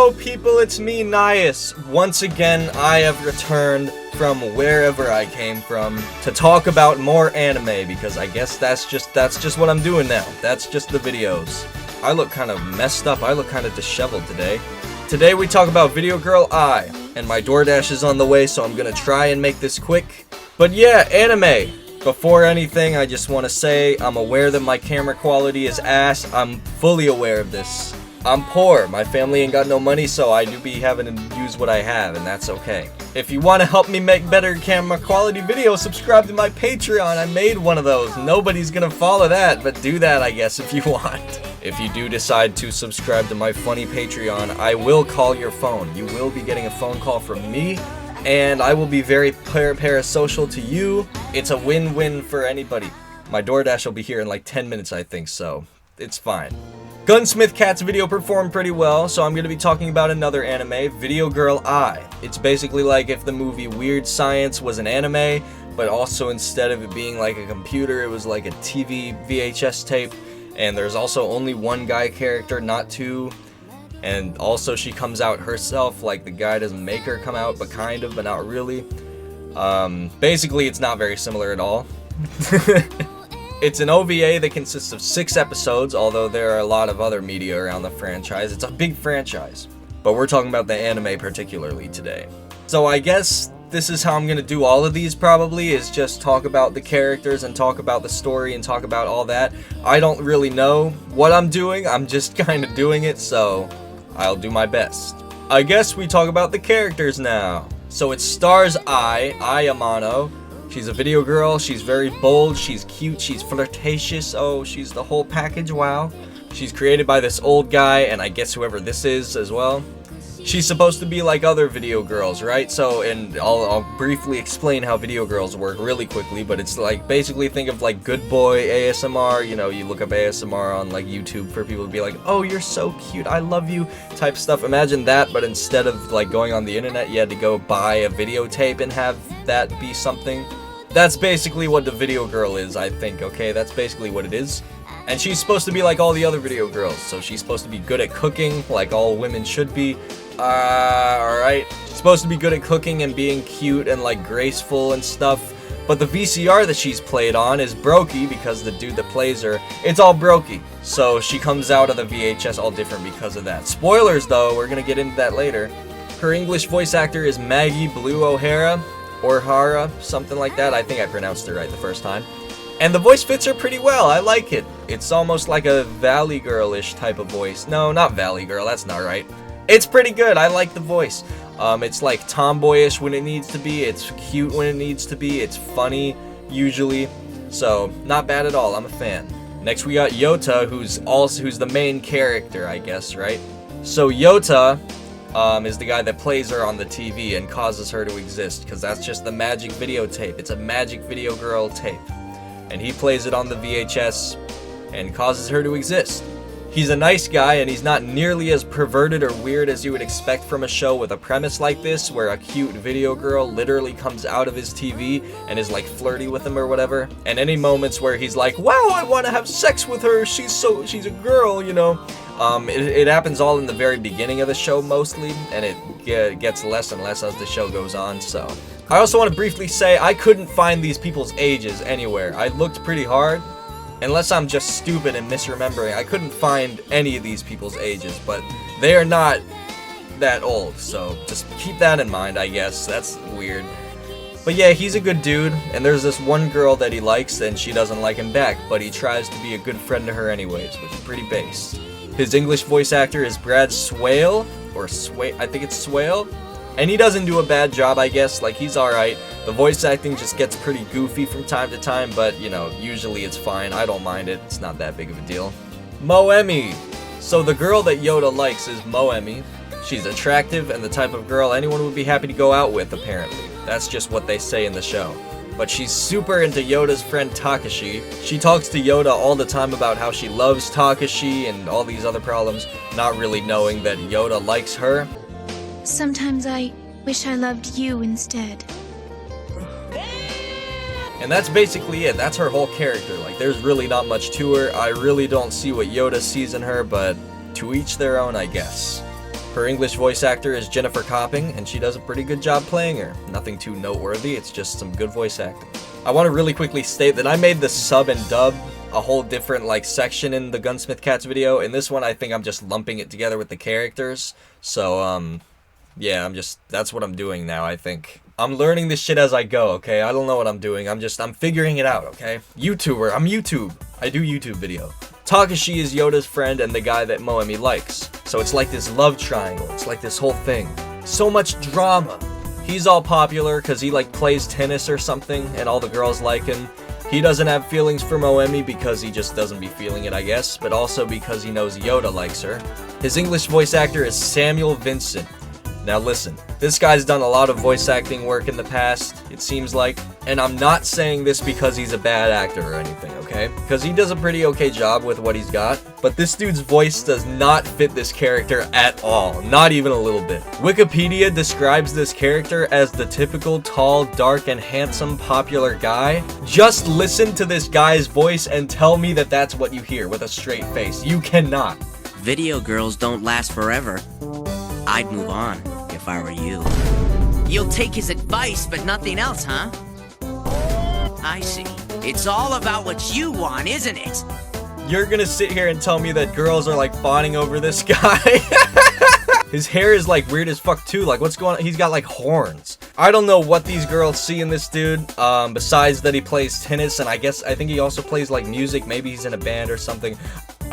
Hello people, it's me, Nias. Once again, I have returned from wherever I came from to talk about more anime, because I guess that's just what I'm doing now. That's just the videos. I look kind of messed up, I look kind of disheveled today. Today we talk about Video Girl I, and my DoorDash is on the way, so I'm gonna try and make this quick. But yeah, anime. Before anything, I just want to say I'm aware that my camera quality is ass. I'm fully aware of this. I'm poor, my family ain't got no money, so I do be having to use what I have, and that's okay. If you want to help me make better camera quality videos, subscribe to my Patreon. I made one of those. Nobody's gonna follow that, but do that, I guess, if you want. If you do decide to subscribe to my funny Patreon, I will call your phone. You will be getting a phone call from me, and I will be very parasocial to you. It's a win-win for anybody. My DoorDash will be here in like 10 minutes, I think, so it's fine. Gunsmith Cat's video performed pretty well, so I'm going to be talking about another anime, Video Girl I. It's basically like if the movie Weird Science was an anime, but also instead of it being like a computer, it was like a TV VHS tape, and there's also only one guy character, not two, and also she comes out herself, like the guy doesn't make her come out, but kind of, but not really. Basically, it's not very similar at all. It's an OVA that consists of 6 episodes, although there are a lot of other media around the franchise. It's a big franchise, but we're talking about the anime particularly today. So I guess this is how I'm gonna do all of these probably, is just talk about the characters and talk about the story and talk about all that. I don't really know what I'm doing, I'm just kind of doing it, so I'll do my best. I guess we talk about the characters now. So it stars Ai Amano. She's a video girl, she's very bold, she's cute, she's flirtatious, oh, she's the whole package, wow. She's created by this old guy, and I guess whoever this is as well. She's supposed to be like other video girls, right? So, and I'll briefly explain how video girls work really quickly, but it's like, basically think of like good boy ASMR, you know, you look up ASMR on like YouTube for people to be like, oh, you're so cute, I love you, type stuff. Imagine that, but instead of like going on the internet, you had to go buy a videotape and have that be something. That's basically what the video girl is, I think, okay? That's basically what it is. And she's supposed to be like all the other video girls, so she's supposed to be good at cooking, like all women should be. Alright. She's supposed to be good at cooking and being cute and like graceful and stuff. But the VCR that she's played on is brokey because the dude that plays her, it's all brokey. So she comes out of the VHS all different because of that. Spoilers though, we're gonna get into that later. Her English voice actor is Maggie Blue O'Hara. Or Hara, something like that. I think I pronounced it right the first time. And the voice fits her pretty well. I like it. It's almost like a Valley Girl-ish type of voice. No, not Valley Girl. That's not right. It's pretty good. I like the voice. It's like tomboyish when it needs to be. It's cute when it needs to be. It's funny, usually. So, not bad at all. I'm a fan. Next, we got Yota, who's the main character, I guess, right? So, Yota is the guy that plays her on the TV and causes her to exist, because that's just the magic videotape. It's a magic video girl tape. And he plays it on the VHS and causes her to exist. He's a nice guy, and he's not nearly as perverted or weird as you would expect from a show with a premise like this, where a cute video girl literally comes out of his TV and is like flirty with him or whatever. And any moments where he's like, wow, I want to have sex with her, she's a girl, you know. It happens all in the very beginning of the show mostly, and it gets less and less as the show goes on, so. I also want to briefly say I couldn't find these people's ages anywhere. I looked pretty hard, unless I'm just stupid and misremembering. I couldn't find any of these people's ages, but they are not that old, so just keep that in mind, I guess. That's weird. But yeah, he's a good dude, and there's this one girl that he likes, and she doesn't like him back, but he tries to be a good friend to her anyways, which is pretty base. His English voice actor is Brad Swale, I think it's Swale, and he doesn't do a bad job, I guess. Like, he's alright. The voice acting just gets pretty goofy from time to time, but, you know, usually it's fine. I don't mind it. It's not that big of a deal. Moemi. So the girl that Yoda likes is Moemi. She's attractive and the type of girl anyone would be happy to go out with, apparently. That's just what they say in the show. But she's super into Yoda's friend Takashi. She talks to Yoda all the time about how she loves Takashi and all these other problems, not really knowing that Yoda likes her. Sometimes I wish I loved you instead. And that's basically it. That's her whole character. Like, there's really not much to her. I really don't see what Yoda sees in her, but to each their own, I guess. Her English voice actor is Jennifer Copping, and she does a pretty good job playing her. Nothing too noteworthy, it's just some good voice acting. I want to really quickly state that I made the sub and dub a whole different like section in the Gunsmith Cats video. In this one, I think I'm just lumping it together with the characters. So, yeah, that's what I'm doing now, I think. I'm learning this shit as I go, okay? I don't know what I'm doing. I'm figuring it out, okay? YouTuber, I'm YouTube. I do YouTube video. Takashi is Yoda's friend and the guy that Moemi likes. So it's like this love triangle. It's like this whole thing. So much drama. He's all popular because he like plays tennis or something and all the girls like him. He doesn't have feelings for Moemi because he just doesn't be feeling it, I guess, but also because he knows Yoda likes her. His English voice actor is Samuel Vincent. Now listen, this guy's done a lot of voice acting work in the past, it seems like, and I'm not saying this because he's a bad actor or anything, okay? Because he does a pretty okay job with what he's got, but this dude's voice does not fit this character at all, not even a little bit. Wikipedia describes this character as the typical tall, dark, and handsome popular guy. Just listen to this guy's voice and tell me that that's what you hear with a straight face. You cannot. Video girls don't last forever. I'd move on if I were you. You'll take his advice, but nothing else, huh? I see. It's all about what you want, isn't it? You're gonna sit here and tell me that girls are like fawning over this guy? His hair is like weird as fuck too. Like what's going on? He's got like horns. I don't know what these girls see in this dude, besides that he plays tennis, and I think he also plays like music. Maybe he's in a band or something.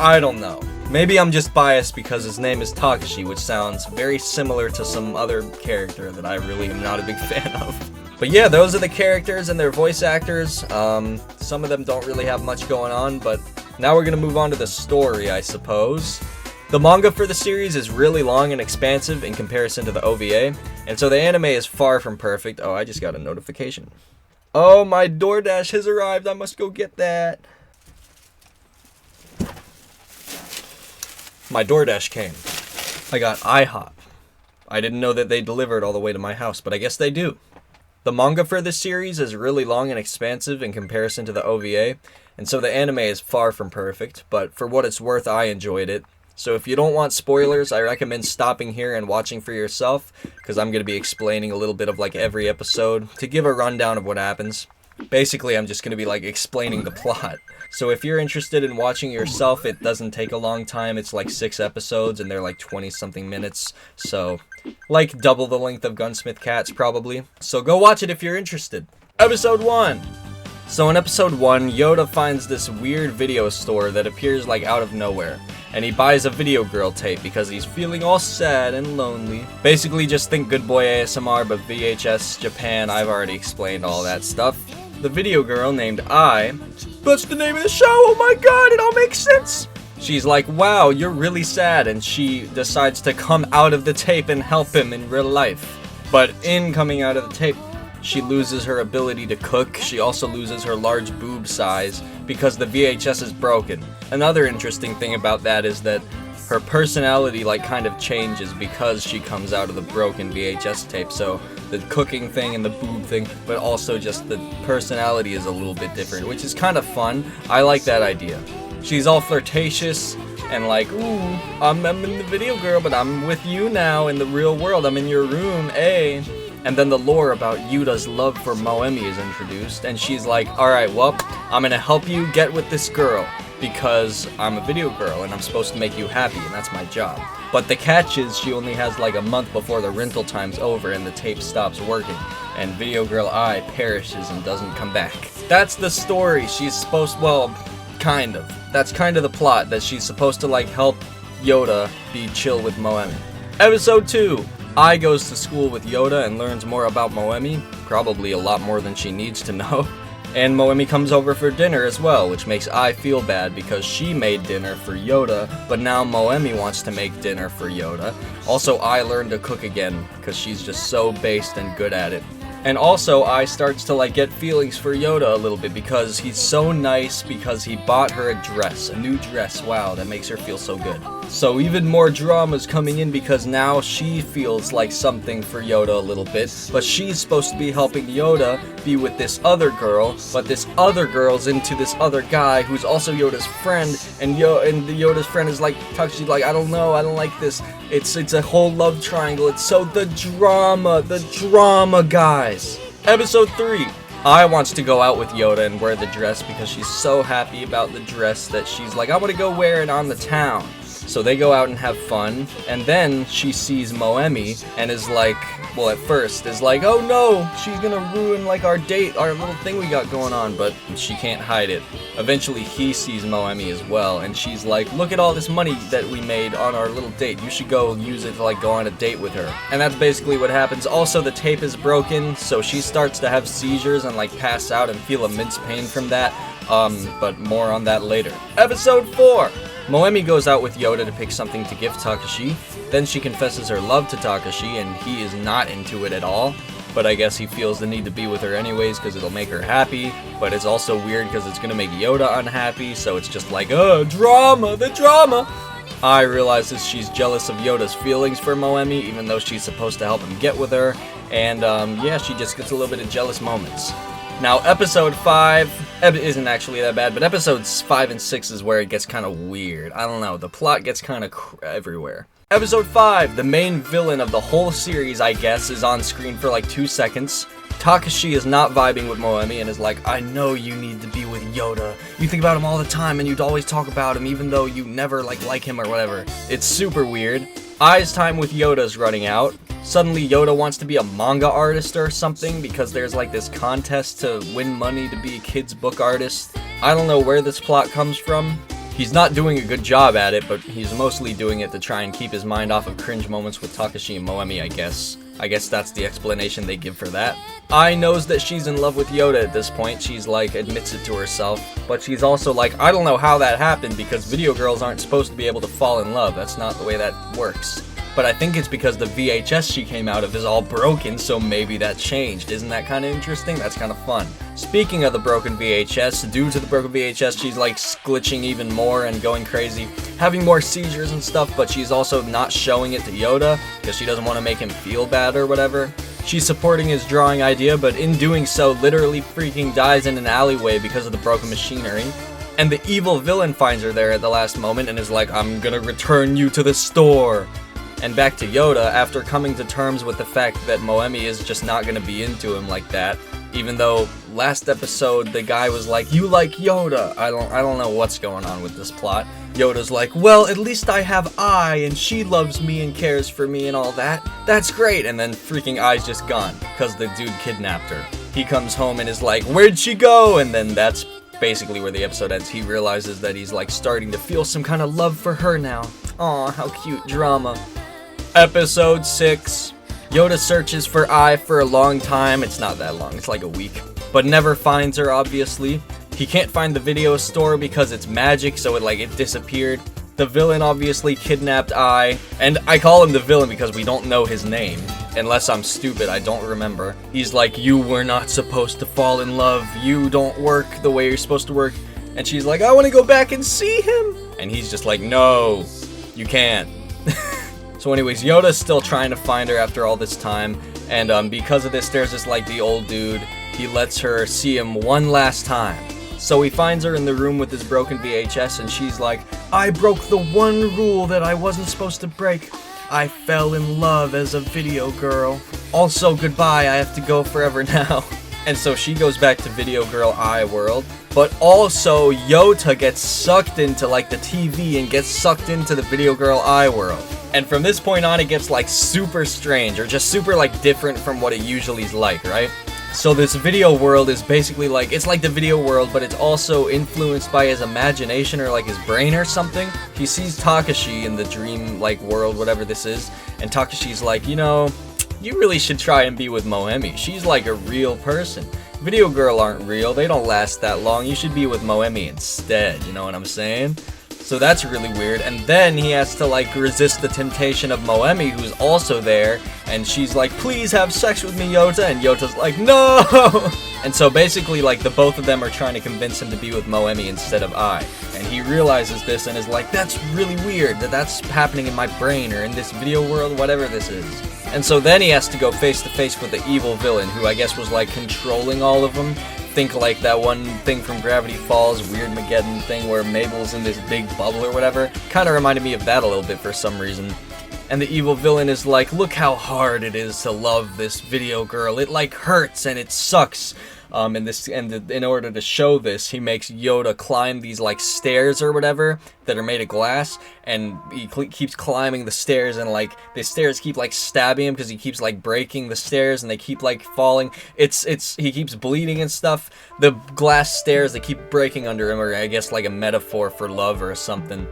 I don't know. Maybe I'm just biased because his name is Takashi, which sounds very similar to some other character that I really am not a big fan of. But yeah, those are the characters and their voice actors. Some of them don't really have much going on, but now we're gonna move on to the story, I suppose. The manga for the series is really long and expansive in comparison to the OVA, and so the anime is far from perfect. Oh, I just got a notification. Oh, my DoorDash has arrived. I must go get that. My DoorDash came. I got IHOP. I didn't know that they delivered all the way to my house, but I guess they do. The manga for this series is really long and expansive in comparison to the OVA, and so the anime is far from perfect, but for what it's worth, I enjoyed it. So if you don't want spoilers, I recommend stopping here and watching for yourself, because I'm going to be explaining a little bit of like every episode to give a rundown of what happens. Basically, I'm just going to be like explaining the plot. So if you're interested in watching yourself, it doesn't take a long time. It's like 6 episodes and they're like 20-something minutes. So like double the length of Gunsmith Cats probably. So go watch it if you're interested. Episode 1. So in episode 1, Yoda finds this weird video store that appears like out of nowhere. And he buys a video girl tape because he's feeling all sad and lonely. Basically just think Good Boy ASMR but VHS Japan. I've already explained all that stuff. The video girl named Ai, that's the name of the show, oh my god, it all makes sense. She's like, wow, you're really sad, and she decides to come out of the tape and help him in real life. But in coming out of the tape, she loses her ability to cook. She also loses her large boob size because the VHS is broken. Another interesting thing about that is that her personality like kind of changes because she comes out of the broken VHS tape. So the cooking thing and the boob thing, but also just the personality is a little bit different, which is kind of fun. I like that idea. She's all flirtatious and like, ooh, I'm in the video girl, but I'm with you now in the real world. I'm in your room, eh? And then the lore about Yuda's love for Moemi is introduced, and she's like, alright, well, I'm gonna help you get with this girl, because I'm a video girl, and I'm supposed to make you happy, and that's my job. But the catch is, she only has like a month before the rental time's over, and the tape stops working, and video girl Ai perishes and doesn't come back. That's the story. She's supposed, well, kind of. That's kind of the plot, that she's supposed to like help Yoda be chill with Moemi. Episode 2. Ai goes to school with Yoda and learns more about Moemi, probably a lot more than she needs to know. And Moemi comes over for dinner as well, which makes Ai feel bad because she made dinner for Yoda, but now Moemi wants to make dinner for Yoda. Also, Ai learned to cook again because she's just so based and good at it. And also, Ai starts to like get feelings for Yoda a little bit because he's so nice, because he bought her a dress, a new dress. Wow, that makes her feel so good. So even more drama's coming in because now she feels like something for Yoda a little bit, but she's supposed to be helping Yoda be with this other girl, but this other girl's into this other guy who's also Yoda's friend, and Yoda's friend is like, Takashi's like, I don't know, I don't like this. It's a whole love triangle. It's so the drama, guys. Episode 3. Ai wants to go out with Yoda and wear the dress because she's so happy about the dress that she's like, I want to go wear it on the town. So they go out and have fun, and then she sees Moemi and is like, well, at first is like, oh no, she's gonna ruin like our date, our little thing we got going on, but she can't hide it. Eventually he sees Moemi as well, and she's like, look at all this money that we made on our little date, you should go use it to like go on a date with her. And that's basically what happens. Also, the tape is broken, so she starts to have seizures and like pass out and feel immense pain from that, but more on that later. Episode 4. Moemi goes out with Yoda to pick something to give Takashi. Then she confesses her love to Takashi, and he is not into it at all. But I guess he feels the need to be with her anyways because it'll make her happy. But it's also weird because it's gonna make Yoda unhappy, so it's just like, drama, the drama! Ai realizes she's jealous of Yoda's feelings for Moemi, even though she's supposed to help him get with her. And yeah, she just gets a little bit of jealous moments. Now, episode 5 isn't actually that bad, but episodes 5 and 6 is where it gets kind of weird. I don't know, the plot gets kind of everywhere. Episode 5, the main villain of the whole series, I guess, is on screen for like 2 seconds. Takashi is not vibing with Moemi and is like, I know you need to be with Yoda. You think about him all the time and you'd always talk about him even though you never like him or whatever. It's super weird. Ai's time with Yoda's running out. Suddenly Yoda wants to be a manga artist or something because there's like this contest to win money to be a kid's book artist. I don't know where this plot comes from. He's not doing a good job at it, but he's mostly doing it to try and keep his mind off of cringe moments with Takashi and Moemi, I guess. I guess that's the explanation they give for that. Ai knows that she's in love with Yoda at this point. She's like, admits it to herself. But she's also like, I don't know how that happened because video girls aren't supposed to be able to fall in love. That's not the way that works. But I think it's because the VHS she came out of is all broken, so maybe that changed. Isn't that kind of interesting? That's kind of fun. Speaking of the broken VHS, due to the broken VHS, she's like glitching even more and going crazy, having more seizures and stuff, but she's also not showing it to Yoda because she doesn't want to make him feel bad or whatever. She's supporting his drawing idea, but in doing so, literally freaking dies in an alleyway because of the broken machinery. And the evil villain finds her there at the last moment and is like, I'm gonna return you to the store. And back to Yoda, after coming to terms with the fact that Moemi is just not gonna be into him like that, even though last episode the guy was like, you like Yoda. I don't know what's going on with this plot. Yoda's like, well, at least I have Ai, and she loves me and cares for me and all that. That's great. And then freaking Ai's just gone, because the dude kidnapped her. He comes home and is like, where'd she go? And then that's basically where the episode ends. He realizes that he's like starting to feel some kind of love for her now. Aw, how cute. Drama. Episode 6. Yoda searches for Ai for a long time. It's not that long, it's like a week. But never finds her, obviously. He can't find the video store because it's magic, so it disappeared. The villain obviously kidnapped Ai. And I call him the villain because we don't know his name. Unless I'm stupid, I don't remember. He's like, you were not supposed to fall in love. You don't work the way you're supposed to work. And she's like, I want to go back and see him. And he's just like, no, you can't. So anyways, Yoda's still trying to find her after all this time, and because of this, there's this the old dude. He lets her see him one last time. So he finds her in the room with his broken VHS, and she's like, I broke the one rule that I wasn't supposed to break. I fell in love as a video girl. Also, goodbye, I have to go forever now. And so she goes back to Video Girl Ai world, but also Yoda gets sucked into the TV and gets sucked into the Video Girl Ai world. And from this point on, it gets super strange, or just super different from what it usually is like, right? So this video world is basically it's like the video world, but it's also influenced by his imagination or his brain or something. He sees Takashi in the dream world, whatever this is, and Takashi's like, you know, you really should try and be with Moemi. She's a real person. Video Girl aren't real, they don't last that long. You should be with Moemi instead, you know what I'm saying? So that's really weird. And then he has to like resist the temptation of Moemi, who's also there, and she's like, please have sex with me, Yota, and Yota's like, no! And so basically like the both of them are trying to convince him to be with Moemi instead of I. And he realizes this and is like, that's really weird that that's happening in my brain or in this video world, whatever this is. And so then he has to go face to face with the evil villain, who I guess was like controlling all of them. Think like that one thing from Gravity Falls, Weird Mageddon thing where Mabel's in this big bubble or whatever. Kind of reminded me of that a little bit for some reason. And the evil villain is like, look how hard it is to love this video girl. It like hurts and it sucks. In order to show this, he makes Yoda climb these like stairs or whatever that are made of glass, and he keeps climbing the stairs, and like the stairs keep like stabbing him because he keeps like breaking the stairs and they keep like falling. He keeps bleeding and stuff. The glass stairs, they keep breaking under him, or I guess like a metaphor for love or something.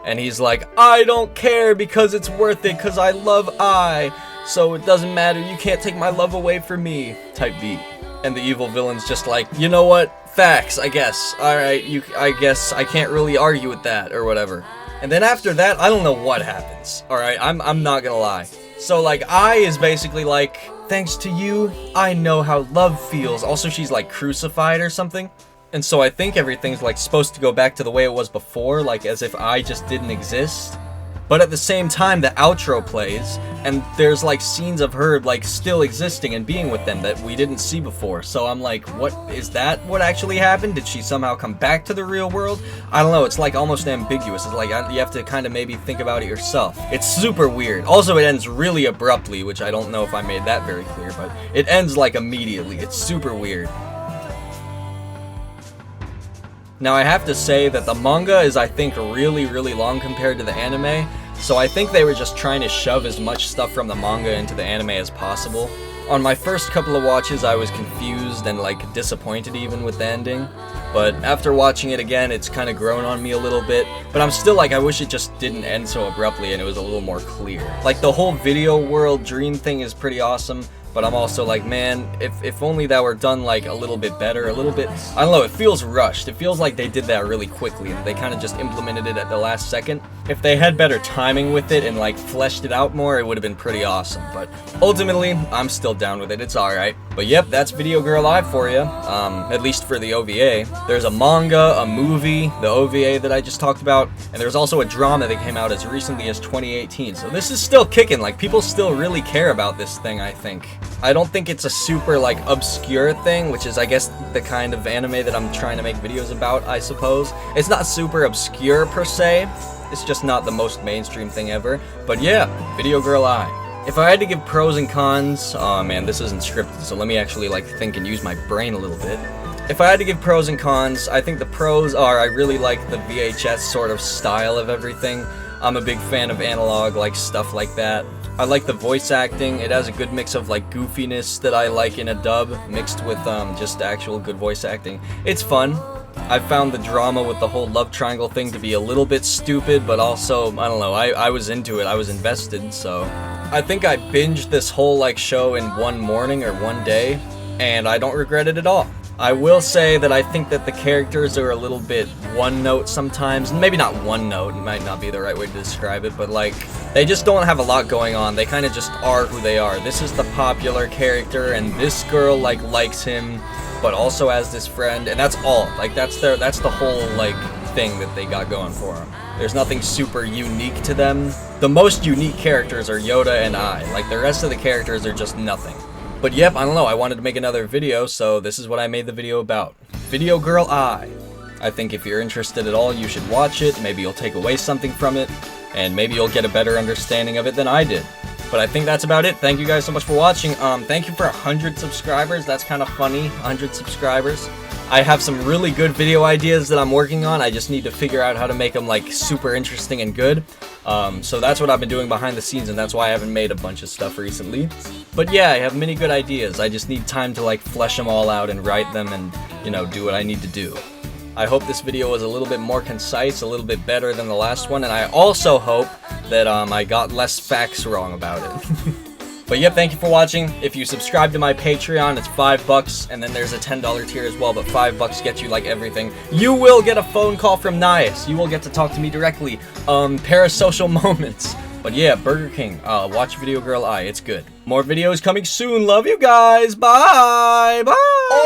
And he's like, I don't care because it's worth it because I love I, so it doesn't matter, you can't take my love away from me type beat. And the evil villain's just like, you know what? Facts, I guess. Alright, I guess I can't really argue with that, or whatever. And then after that, I don't know what happens. Alright, I'm not gonna lie. So, like, I is basically like, thanks to you, I know how love feels. Also, she's, like, crucified or something. And so I think everything's, like, supposed to go back to the way it was before, like, as if I just didn't exist. But at the same time, the outro plays, and there's like scenes of her like still existing and being with them that we didn't see before. So I'm like, what is that? What actually happened? Did she somehow come back to the real world? I don't know. It's like almost ambiguous. It's like you have to kind of maybe think about it yourself. It's super weird. Also, it ends really abruptly, which I don't know if I made that very clear, but it ends like immediately. It's super weird. Now I have to say that the manga is, I think, really, really long compared to the anime, so I think they were just trying to shove as much stuff from the manga into the anime as possible. On my first couple of watches, I was confused and, like, disappointed even with the ending, but after watching it again, it's kind of grown on me a little bit, but I'm still like, I wish it just didn't end so abruptly and it was a little more clear. Like, the whole video world dream thing is pretty awesome, but I'm also like, man, if only that were done like a little bit better, a little bit, I don't know, it feels rushed. It feels like they did that really quickly and they kind of just implemented it at the last second. If they had better timing with it and like fleshed it out more, it would have been pretty awesome. But ultimately, I'm still down with it. It's alright. But yep, that's Video Girl Live for you, at least for the OVA. There's a manga, a movie, the OVA that I just talked about, and there's also a drama that came out as recently as 2018. So this is still kicking, like people still really care about this thing, I think. I don't think it's a super like obscure thing, which is I guess the kind of anime that I'm trying to make videos about, I suppose. It's not super obscure per se, it's just not the most mainstream thing ever. But yeah, Video Girl I. If I had to give pros and cons, oh man, this isn't scripted, so let me actually like think and use my brain a little bit. If I had to give pros and cons, I think the pros are I really like the VHS sort of style of everything. I'm a big fan of analog like stuff like that. I like the voice acting. It has a good mix of like goofiness that I like in a dub mixed with just actual good voice acting. It's fun. I found the drama with the whole love triangle thing to be a little bit stupid, but also, I don't know, I was into it, I was invested, so. I think I binged this whole like show in one morning or one day, and I don't regret it at all. I will say that I think that the characters are a little bit one note sometimes. Maybe not one note, it might not be the right way to describe it, but like, they just don't have a lot going on. They kind of just are who they are. This is the popular character, and this girl like likes him, but also has this friend, and that's all. Like, that's the whole like thing that they got going for them. There's nothing super unique to them. The most unique characters are Yoda and I. Like, the rest of the characters are just nothing. But yep, I don't know, I wanted to make another video, so this is what I made the video about. Video Girl I. I think if you're interested at all, you should watch it. Maybe you'll take away something from it, and maybe you'll get a better understanding of it than I did. But I think that's about it. Thank you guys so much for watching. Thank you for 100 subscribers. That's kind of funny, 100 subscribers. I have some really good video ideas that I'm working on. I just need to figure out how to make them like super interesting and good. So that's what I've been doing behind the scenes, and that's why I haven't made a bunch of stuff recently. But yeah, I have many good ideas. I just need time to like flesh them all out and write them and, you know, do what I need to do. I hope this video was a little bit more concise, a little bit better than the last one, and I also hope that I got less facts wrong about it. But yep, thank you for watching. If you subscribe to my Patreon, it's $5, and then there's a $10 tier as well, but $5 gets you like everything. You will get a phone call from Nias. You will get to talk to me directly. Parasocial moments. But yeah, Burger King. Watch Video Girl Eye. It's good. More videos coming soon. Love you guys. Bye. Bye.